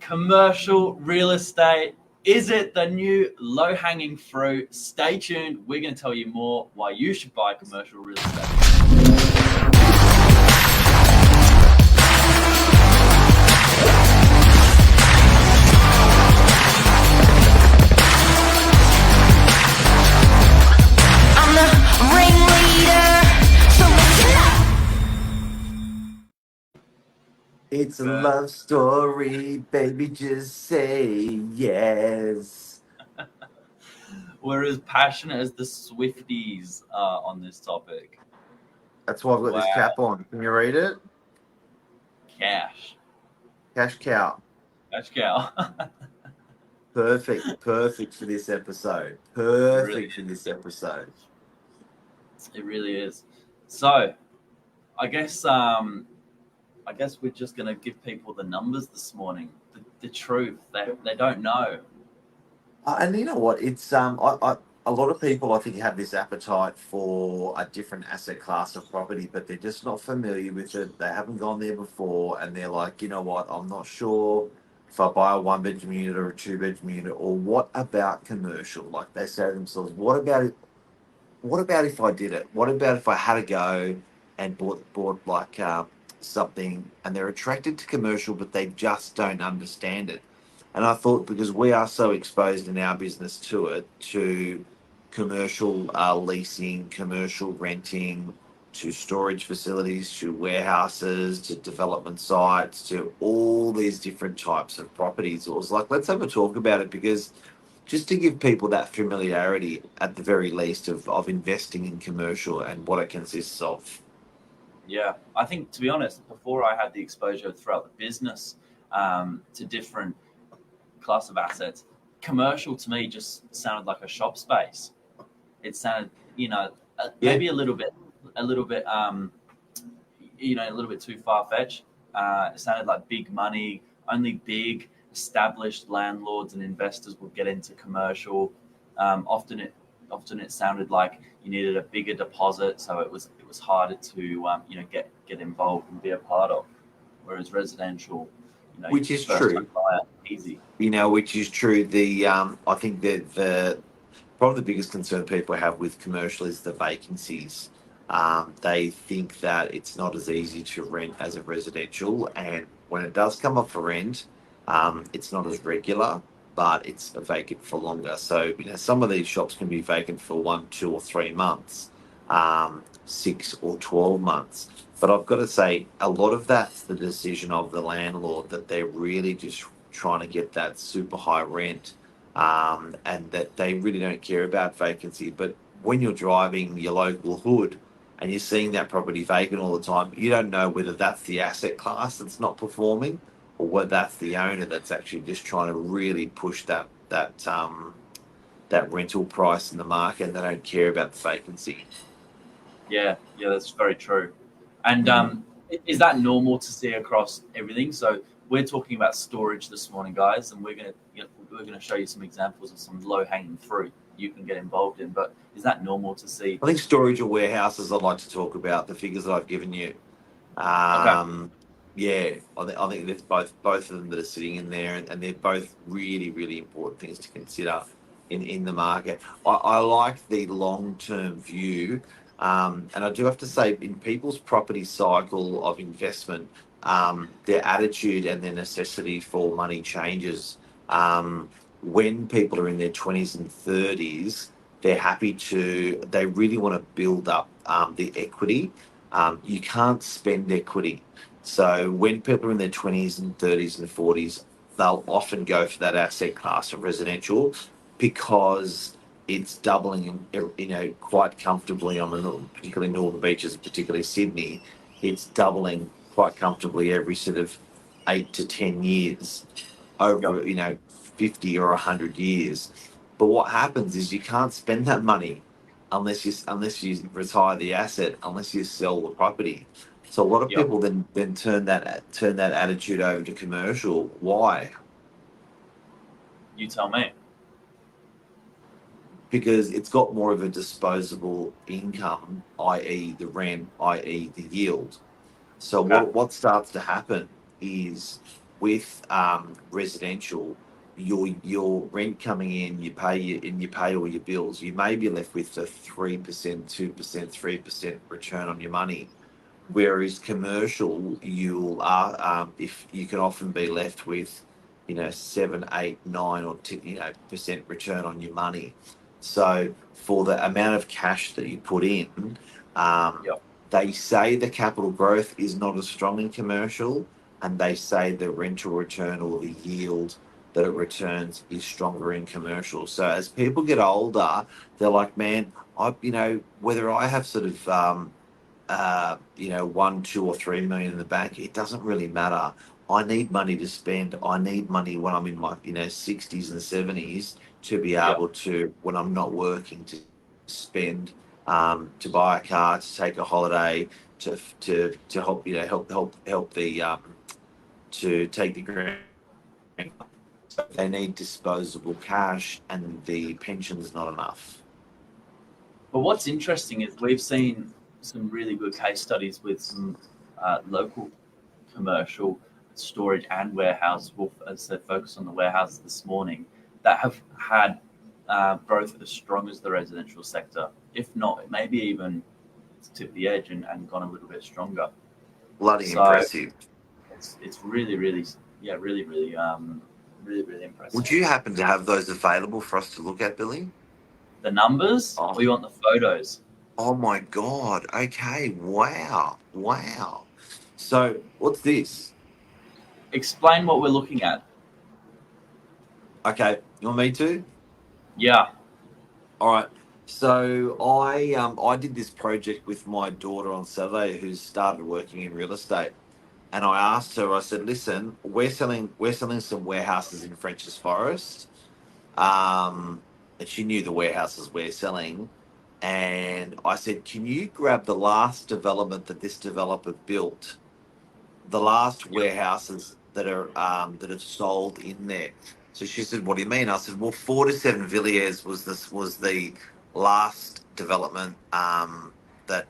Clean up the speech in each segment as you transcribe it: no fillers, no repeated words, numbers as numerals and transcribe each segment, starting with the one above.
Commercial real estate. Is it the new low-hanging fruit? Stay tuned. We're going to tell you more why you should buy commercial real estate. I'm the ringleader, so listen up. It's a love story, baby, just say yes. We're as passionate as the Swifties on this topic. That's why I've got this Wow. cap on. Can you read it? Cash. Cash cow. Cash cow. Perfect for this episode. Really For this episode. It really is. So, I guess we're just going to give people the numbers this morning, the truth. They don't know. And you know what? It's a lot of people I think have this appetite for a different asset class of property, but they're just not familiar with it. They haven't gone there before, and they're like, you know what? I'm not sure if I buy a 1-bedroom unit or a 2-bedroom unit, or what about commercial? Like they say to themselves, what about it? What about if I did it? What about if I had to go and bought like something, and they're attracted to commercial, but they just don't understand it. And I thought, because we are so exposed in our business to it, to commercial leasing, commercial renting, to storage facilities, to warehouses, to development sites, to all these different types of properties, it was like, let's have a talk about it, because just to give people that familiarity, at the very least, of investing in commercial and what it consists of. Yeah, I think, to be honest, before I had the exposure throughout the business to different class of assets, commercial to me just sounded like a shop space. It sounded, maybe a little bit, a little bit too far-fetched. It sounded like big money. Only big established landlords and investors would get into commercial. Often it sounded like you needed a bigger deposit, so it was harder to get involved and be a part of. Whereas residential, Which is true. Easy. Which is true. I think that probably the biggest concern people have with commercial is the vacancies. They think that it's not as easy to rent as a residential, and when it does come up for rent, it's not as regular, but it's vacant for longer. So some of these shops can be vacant for 1, 2, or 3 months, 6 or 12 months. But I've got to say, a lot of that's the decision of the landlord, that they're really just trying to get that super high rent, and that they really don't care about vacancy. But when you're driving your local hood and you're seeing that property vacant all the time, you don't know whether that's the asset class that's not performing, or whether that's the owner that's actually just trying to really push that rental price in the market, and they don't care about the vacancy. Yeah, that's very true. And is that normal to see across everything? So we're talking about storage this morning, guys, and we're gonna show you some examples of some low-hanging fruit you can get involved in. But is that normal to see? I think storage or warehouses, I'd like to talk about the figures that I've given you. Okay. Yeah, I think there's both of them that are sitting in there, and they're both really, really important things to consider in the market. I like the long-term view, and I do have to say, in people's property cycle of investment, their attitude and their necessity for money changes. When people are in their 20s and 30s, they really want to build up the equity. You can't spend equity. So when people are in their 20s and 30s and 40s, they'll often go for that asset class of residential, because it's doubling, quite comfortably particularly northern beaches, particularly Sydney. It's doubling quite comfortably every sort of 8 to 10 years over, 50 or 100 years. But what happens is you can't spend that money unless you retire the asset, unless you sell the property. So a lot of people then turn that attitude over to commercial. Why? You tell me. Because it's got more of a disposable income, i.e. the rent, i.e. the yield. So what starts to happen is, with residential, your rent coming in, you pay all your bills. You may be left with a 3%, 2%, 3% return on your money. Whereas commercial, if you can often be left with, 7, 8, 9, or 10, percent return on your money. So for the amount of cash that you put in, Yep. they say the capital growth is not as strong in commercial, and they say the rental return or the yield that it returns is stronger in commercial. So as people get older, they're like, man, whether I have sort of 1, 2, or 3 million in the bank, it doesn't really matter. I need money to spend. I need money when I'm in my 60s and 70s to be Yep. able to, when I'm not working, to spend, to buy a car, to take a holiday, to help help the to take the grant. They need disposable cash, and the pension's not enough. But what's interesting is we've seen some really good case studies with some local commercial storage and warehouse. We'll, as I said, focus on the warehouses this morning that have had growth as strong as the residential sector. If not, maybe even tipped the edge and gone a little bit stronger. Bloody So impressive. it's really, really, yeah, really, really, really, really impressive. Would you happen to have those available for us to look at, Billy? The numbers, Oh. or you want the photos? Oh my God. Okay. Wow. So what's this? Explain what we're looking at. Okay. You want me to? Yeah. All right. So I did this project with my daughter on Saturday, who's started working in real estate. And I asked her, I said, listen, we're selling some warehouses in French's Forest. And she knew the warehouses we're selling. And I said, can you grab the last development that this developer built, the last warehouses that have sold in there? So she said, what do you mean? I said, well, 47 Villiers was the last development that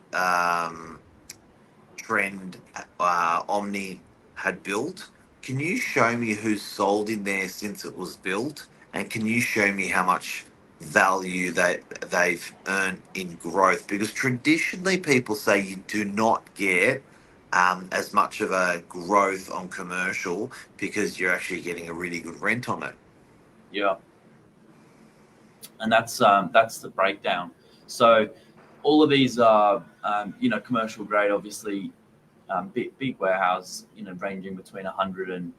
Trend Omni had built. Can you show me who's sold in there since it was built? And can you show me how much value that they've earned in growth? Because traditionally people say you do not get as much of a growth on commercial because you're actually getting a really good rent on it. Yeah. And that's the breakdown. So all of these are commercial grade, obviously, big warehouse, ranging between 100 and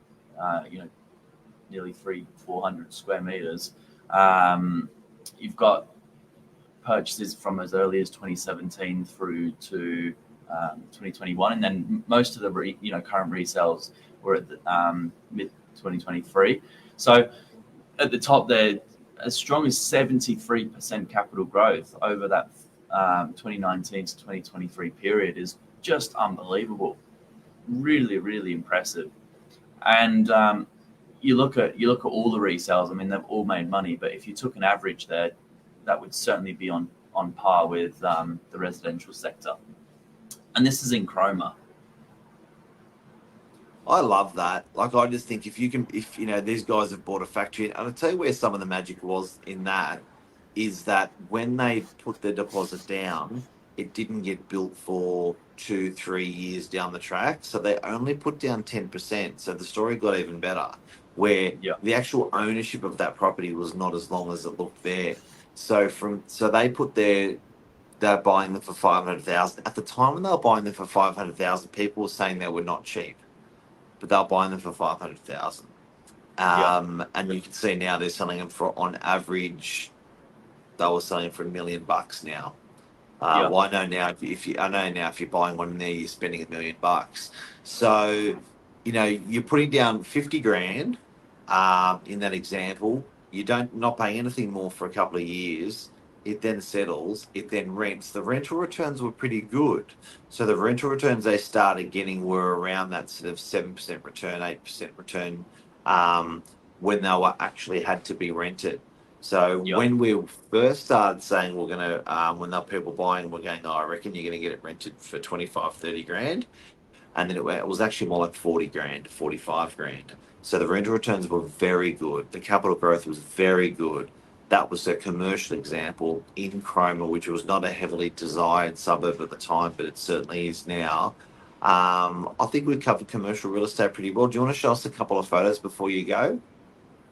nearly 400 square meters. You've got purchases from as early as 2017 through to 2021, and then most of the current resales were at the mid 2023. So at the top there, as strong as 73% capital growth over that 2019 to 2023 period is just unbelievable. Really, really impressive. And you look at all the resales. I mean, they've all made money, but if you took an average there, that would certainly be on par with the residential sector. And this is in Chroma. I love that. Like, I just think if these guys have bought a factory, and I'll tell you where some of the magic was in that, is that when they put their deposit down, it didn't get built for 2-3 years down the track. So they only put down 10%. So the story got even better, where the actual ownership of that property was not as long as it looked there. So they're buying them for 500,000. At the time when they were buying them for 500,000, people were saying they were not cheap, but they're buying them for 500,000. And you can see now they're selling them for, on average, they were selling for $1 million now. Well, I know now if you're buying one there, you're spending $1 million. So, you're putting down 50 grand in that example. Not paying anything more for a couple of years. It then settles. It then rents. The rental returns were pretty good. So the rental returns they started getting were around that sort of 7% return, 8% return when they were actually had to be rented. So when we first started saying we're going to, when there were people buying, we're going, I reckon you're going to get it rented for 25, 30 grand. and then it was actually more like 40 grand, 45 grand. So the rental returns were very good. The capital growth was very good. That was a commercial example in Chroma, which was not a heavily desired suburb at the time, but it certainly is now. I think we covered commercial real estate pretty well. Do you want to show us a couple of photos before you go?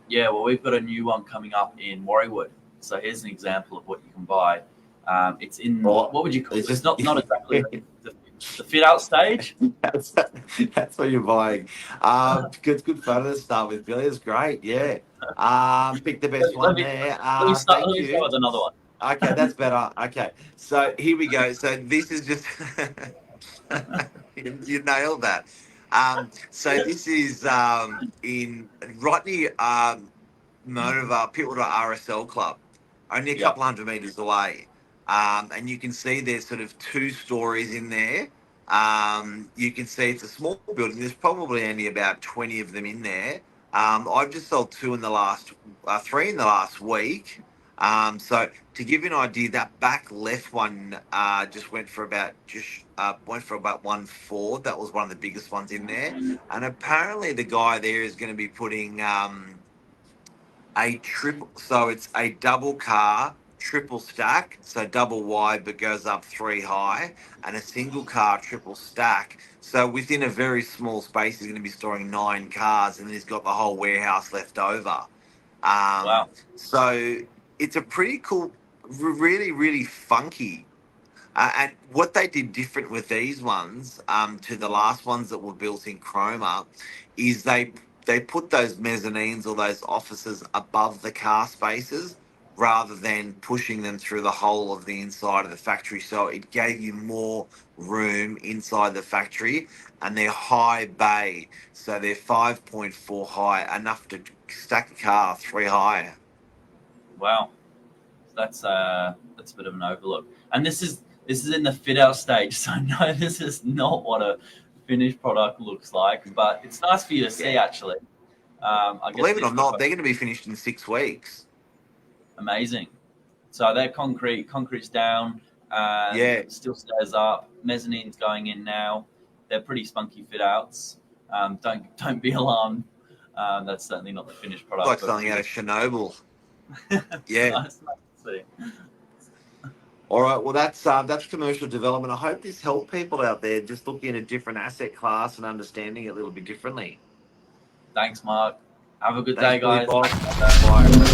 Yeah, well, we've got a new one coming up in Warriewood. So here's an example of what you can buy. It's in, what would you call it? It's not exactly the fit out stage. That's what you're buying. Good photo to start with, Billy. It's great. Yeah. Pick the best one there. Let me start Thank you. with another one. Okay, that's better. Okay, so here we go. So this is just you nailed that. So this is in right near Monova Pittwater RSL Club, only a couple hundred meters away. And you can see there's sort of 2 stories in there. You can see it's a small building. There's probably only about 20 of them in there. I've just sold 3 in the last week. So to give you an idea, that back left one just went for about 1.4. That was one of the biggest ones in there. And apparently the guy there is going to be putting a triple. So it's a double car triple stack, so double wide but goes up 3 high, and a single car triple stack. So within a very small space, he's going to be storing 9 cars, and then he's got the whole warehouse left over. Wow. So it's a pretty cool, really, really funky. And what they did different with these ones to the last ones that were built in Chroma is they put those mezzanines or those offices above the car spaces rather than pushing them through the whole of the inside of the factory. So it gave you more room inside the factory, and they're high bay. So they're 5.4 high, enough to stack a car 3 high. Wow. That's a bit of an overlook. And this is in the fit out stage. So no, this is not what a finished product looks like, but it's nice for you to see actually. I guess Believe it or not, they're going to be finished in 6 weeks. Amazing. So they're concrete's down, still stairs up, mezzanines going in now. They're pretty spunky fit outs. Don't be alarmed. That's certainly not the finished product. Like something out of Chernobyl. Yeah. Nice to see. All right. Well, that's commercial development. I hope this helped people out there just looking at a different asset class and understanding it a little bit differently. Thanks, Mark. Have a good day, guys. Bye.